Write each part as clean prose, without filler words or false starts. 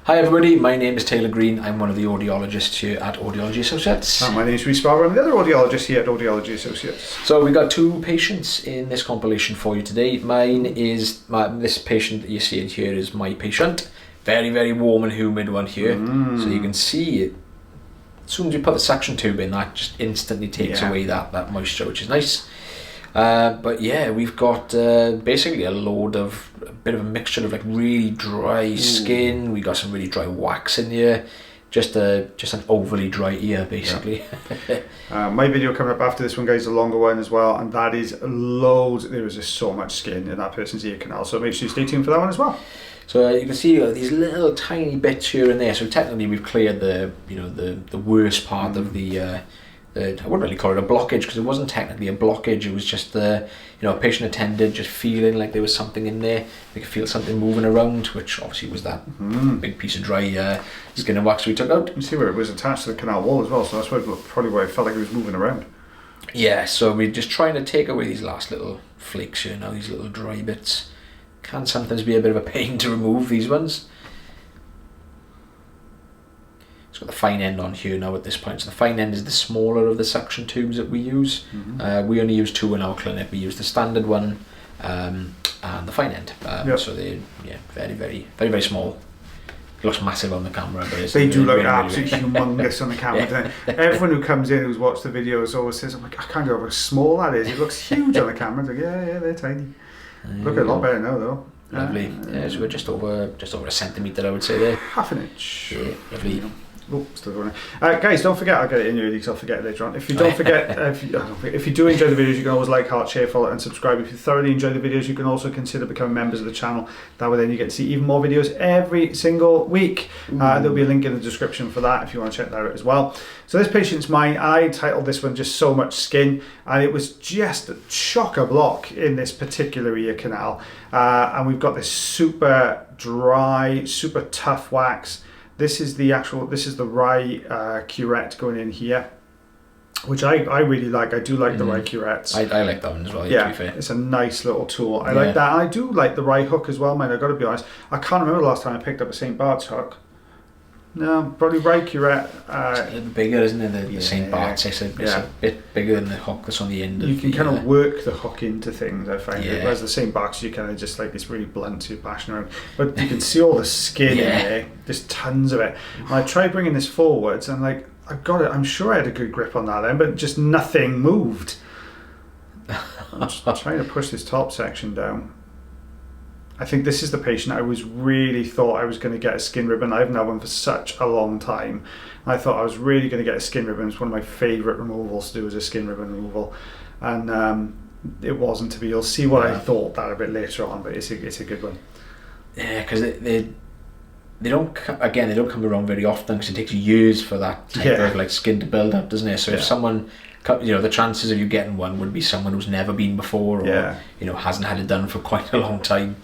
Hi everybody, my name is Taylor Green. I'm one of the audiologists here at Audiology Associates. My name is Rhys Barber. I'm the other audiologist here at Audiology Associates. So we got two patients in this compilation for you today. Mine is, this patient that you see in here is my patient. Very, very warm and humid one here. So you can see it. As soon as you put the suction tube in, that just instantly takes away that moisture, which is nice. But yeah, we've got basically a bit of a mixture of like really dry skin. We got some really dry wax in here. Just an overly dry ear, basically. Yeah. My video coming up after this one, guys, a longer one as well, and that is loads. There is just so much skin in that person's ear canal, so make sure you stay tuned for that one as well. So you can see these little tiny bits here and there. So technically, we've cleared the worst part of the. I wouldn't really call it a blockage because it wasn't technically a blockage. It was just a patient attendant just feeling like there was something in there. They could feel something moving around, which obviously was that big piece of dry skin and wax we took out. You see where it was attached to the canal wall as well, so that's probably why it felt like it was moving around. Yeah, so we're just trying to take away these last little flakes here now, these little dry bits. Can sometimes be a bit of a pain to remove these ones. It's got the fine end on here now at this point. So the fine end is the smaller of the suction tubes that we use. We only use two in our clinic. We use the standard one and the fine end. So they're very, very, very, very small. It looks massive on the camera, but they do look absolutely humongous on the camera. Everyone who comes in who's watched the videos always says, "I'm like, I can't go how small that is. It looks huge on the camera." It's like, yeah, they're tiny. Look a lot better now, though. Lovely. So we're just over a centimetre, I would say there. Half an inch. Yeah, lovely. Oh, still going. Guys, don't forget, I'll get it in early because I'll forget later on. If you don't forget, if you do enjoy the videos, you can always like, heart, share, follow, and subscribe. If you thoroughly enjoy the videos, you can also consider becoming members of the channel. That way then you get to see even more videos every single week. There'll be a link in the description for that if you want to check that out as well. So this patient's mine. I titled this one Just So Much Skin, and it was just a chock-a-block in this particular ear canal. And we've got this super dry, super tough wax. This is the rye curette going in here, which I really like. I do like the rye curettes. I like that one as well, yeah, to be fair. It's a nice little tool. I like that. I do like the rye hook as well, man. I've got to be honest. I can't remember the last time I picked up a St. Bart's hook. No, probably rye curette. It's a little bigger, isn't it? The St. Bart's. It's a bit bigger than the hook that's on the end. You can kind of work the hook into things, I find. Whereas the St. Bart's, you kind of just like this really blunt, so you're bashing around. But you can see all the skin in there. There's tons of it. And I tried bringing this forwards, and like, I got it. I'm sure I had a good grip on that then, but just nothing moved. I'm just trying to push this top section down. I think this is the patient I really thought I was going to get a skin ribbon. I haven't had one for such a long time. I thought I was really going to get a skin ribbon. It's one of my favourite removals to do, is a skin ribbon removal. And it wasn't to be. You'll see what I thought that a bit later on, but it's a good one. Yeah, because they don't come around very often, because it takes years for that type of like skin to build up, doesn't it? So if someone, the chances of you getting one would be someone who's never been before, or hasn't had it done for quite a long time.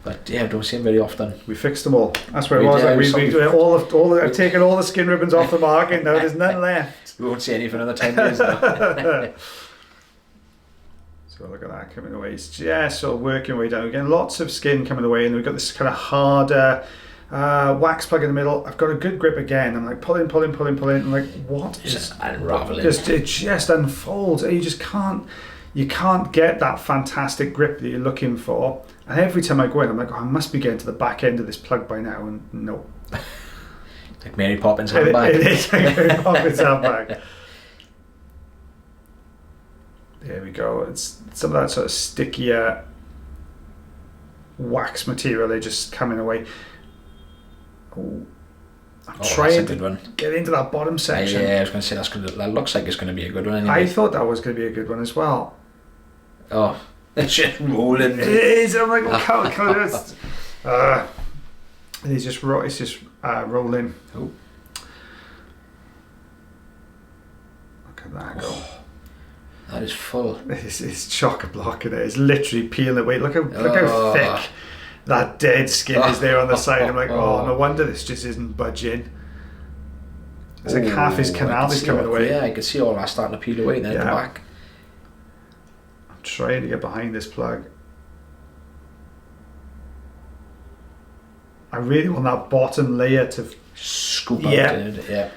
But yeah, I don't see them very often. We fixed them all. That's where it was. I've taken all the skin ribbons off the market. Now there's none left. We won't see any for another 10 years now. So look at that coming away. It's just sort of working way down again. Lots of skin coming away, and we've got this kind of harder wax plug in the middle. I've got a good grip again. I'm like pulling. I'm like, what? It's just unraveling. It just unfolds. You can't get that fantastic grip that you're looking for. And every time I go in, I'm like, I must be getting to the back end of this plug by now. And no. Like Mary Poppins handbag. It is like Mary Poppins handbag. There we go. It's some of that sort of stickier wax material. They're just coming away. I'm trying to get into that bottom section. Yeah, I was going to say that looks like it's going to be a good one anyway. I thought that was going to be a good one as well. Oh, it's just rolling. It is. I'm like, it's just rolling. Oh, look at that go. That is full. It's chock-a-block in it. It's literally peeling away. Look how thick that dead skin is there on the side. I'm like, no wonder this just isn't budging. It's like half his canal is coming away. Yeah, I can see all that starting to peel away there at the back. I'm trying to get behind this plug. I really want that bottom layer to scoop out. Yeah.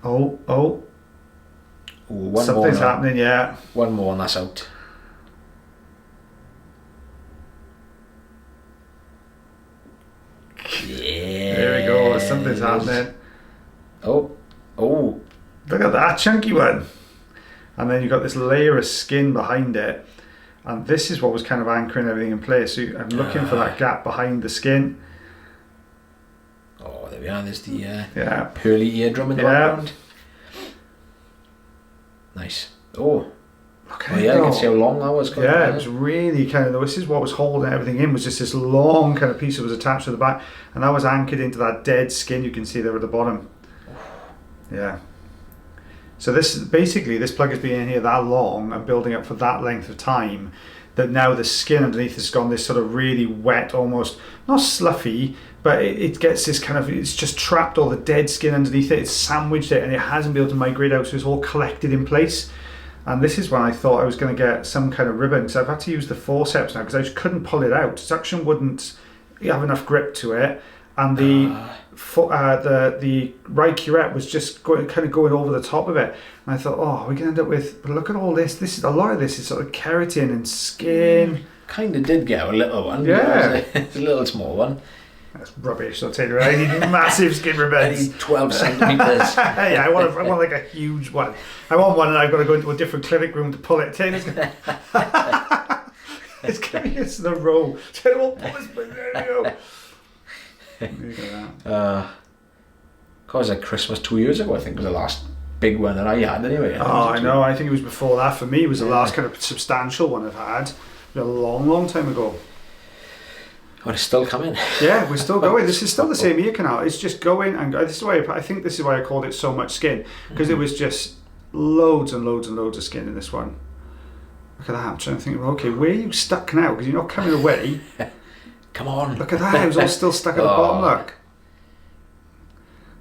Oh. Ooh, one Something's more happening, yeah. One more and that's out. Yeah. There we go. Something's happening. Oh. Look at that chunky one. And then you've got this layer of skin behind it. And this is what was kind of anchoring everything in place. So I'm looking for that gap behind the skin. Oh, there we are. There's the pearly eardrum in the background. Nice. Oh. Look at it. You can see how long that was. Yeah, it was really kind of, this is what was holding everything in, was just this long kind of piece that was attached to the back, and that was anchored into that dead skin you can see there at the bottom. Yeah. So this plug has been in here that long and building up for that length of time, that now the skin underneath has gone this sort of really wet, almost, not sluffy, but it gets this kind of, it's just trapped all the dead skin underneath it, it's sandwiched it, and it hasn't been able to migrate out, so it's all collected in place. And this is when I thought I was going to get some kind of ribbon, because I've had to use the forceps now because I just couldn't pull it out. Suction wouldn't have enough grip to it, and the right curette was just going over the top of it. And I thought, oh, we're going to end up with. But look at all this. This is a lot of this is sort of keratin and skin. Kind of did get a little one. Yeah, it's a little small one. That's rubbish. I'll tell you, I need massive skin ribbons. I need 12 centimeters. Yeah, I want like a huge one. I want one, and I've got to go into a different clinic room to pull it. It's going to the row. There we go. Because like Christmas 2 years ago, I think was the last big one that I had anyway. I know. I think it was before that. For me, it was the last kind of substantial one I've had. A long time ago. But it's still coming. Yeah, we're still going. This is still the same ear canal. It's just going, and this is why I think this is why I called it so much skin, because it was just loads and loads and loads of skin in this one. Look at that. I'm trying to think. Okay, where are you stuck now? Because you're not coming away. Come on. Look at that. It was all still stuck at the bottom. Look.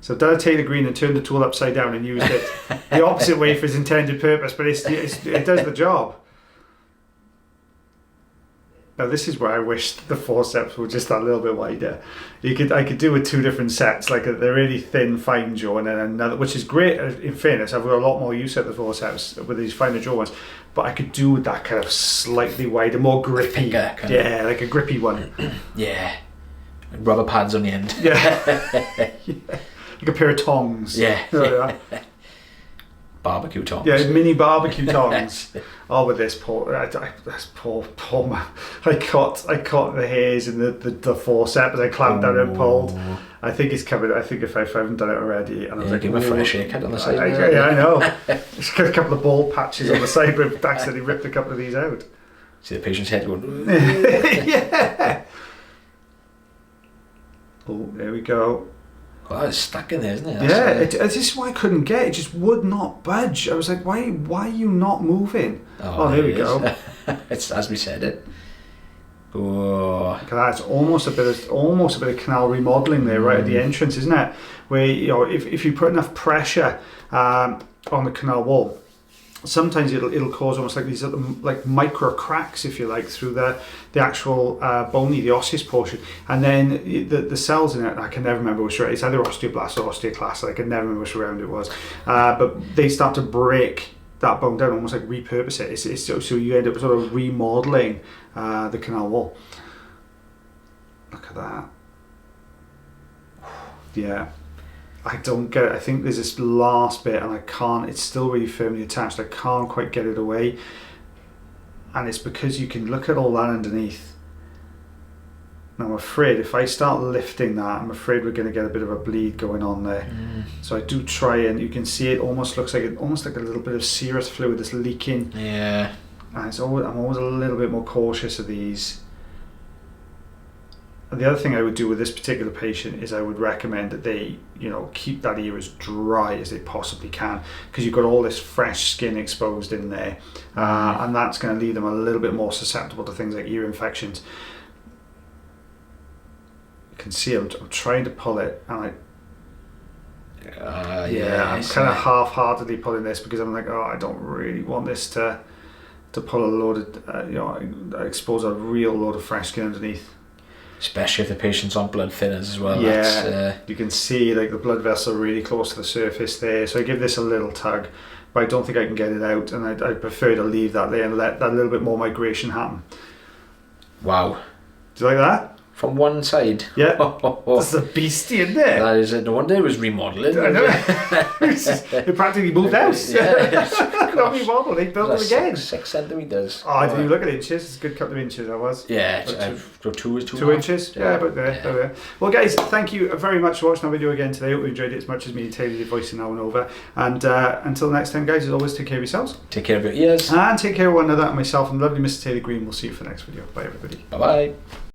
So I've done a Taylor green and turned the tool upside down and used it the opposite way for its intended purpose, but it does the job. Now this is where I wish the forceps were just that little bit wider. I could do with two different sets, like the really thin fine jaw and then another, which is great. In fairness, I've got a lot more use out of the forceps with these finer jaw ones, but I could do with that kind of slightly wider, more grippy. Yeah, like a grippy one. Yeah, rubber pads on the end. Yeah, like a pair of tongs. Yeah. Barbecue tongs. Yeah, mini barbecue tongs. With this poor man. I caught the hairs in the forceps. I clamped down and pulled. I think it's coming. I think if I haven't done it already, and I was like, give him a fresh haircut on the side. I know. Just got a couple of bald patches on the side, but I've accidentally ripped a couple of these out. See the patient's head going. Yeah. Oh, there we go. Well, it's stuck in there, isn't it? This is why I couldn't get it. It just would not budge. I was like, why are you not moving? There we go. It's as we said it. Oh, look at that. It's almost a bit of canal remodeling there, right at the entrance, isn't it? Where if you put enough pressure on the canal wall, sometimes it'll cause almost like these like micro cracks, if you like, through the actual bony, the osseous portion, and then the cells in it, I can never remember which round. It's either osteoblast or osteoclast. I can never remember which round it was, but they start to break that bone down, almost like repurpose it. So you end up sort of remodeling the canal wall. Look at that. Yeah. I don't get it. I think there's this last bit and I can't, it's still really firmly attached. I can't quite get it away. And it's because you can look at all that underneath. And I'm afraid if I start lifting that, I'm afraid we're going to get a bit of a bleed going on there. So I do try, and you can see it almost looks like a little bit of serous fluid that's leaking. Yeah. And I'm always a little bit more cautious of these. And the other thing I would do with this particular patient is I would recommend that they, keep that ear as dry as they possibly can, because you've got all this fresh skin exposed in there, and that's going to leave them a little bit more susceptible to things like ear infections. You can see I'm trying to pull it, and I'm kind of half-heartedly pulling this because I'm like, I don't really want this to pull a load of, expose a real load of fresh skin underneath. Especially if the patient's on blood thinners as well. Yeah, That's, you can see like the blood vessel really close to the surface there. So I give this a little tug, but I don't think I can get it out, and I prefer to leave that there and let that little bit more migration happen. wow. Do you like that? From one side. Yeah. There's a beastie in there. That is it. No wonder it was remodelling. I know. It practically moved house. Yeah. Not remodeled, they built it again. 6 centimetres. Oh, I didn't even look at inches. It's a good couple of inches, I was. Yeah, I've got 2 is 2. 2 inches? Yeah, about there. About there. Well, guys, thank you very much for watching our video again today. Hope you enjoyed it as much as me and Taylor did voicing now and over. And until next time, guys, as always, take care of yourselves. Take care of your ears. And take care of one another. And myself and lovely Mr. Taylor Green. We'll see you for the next video. Bye, everybody. Bye-bye.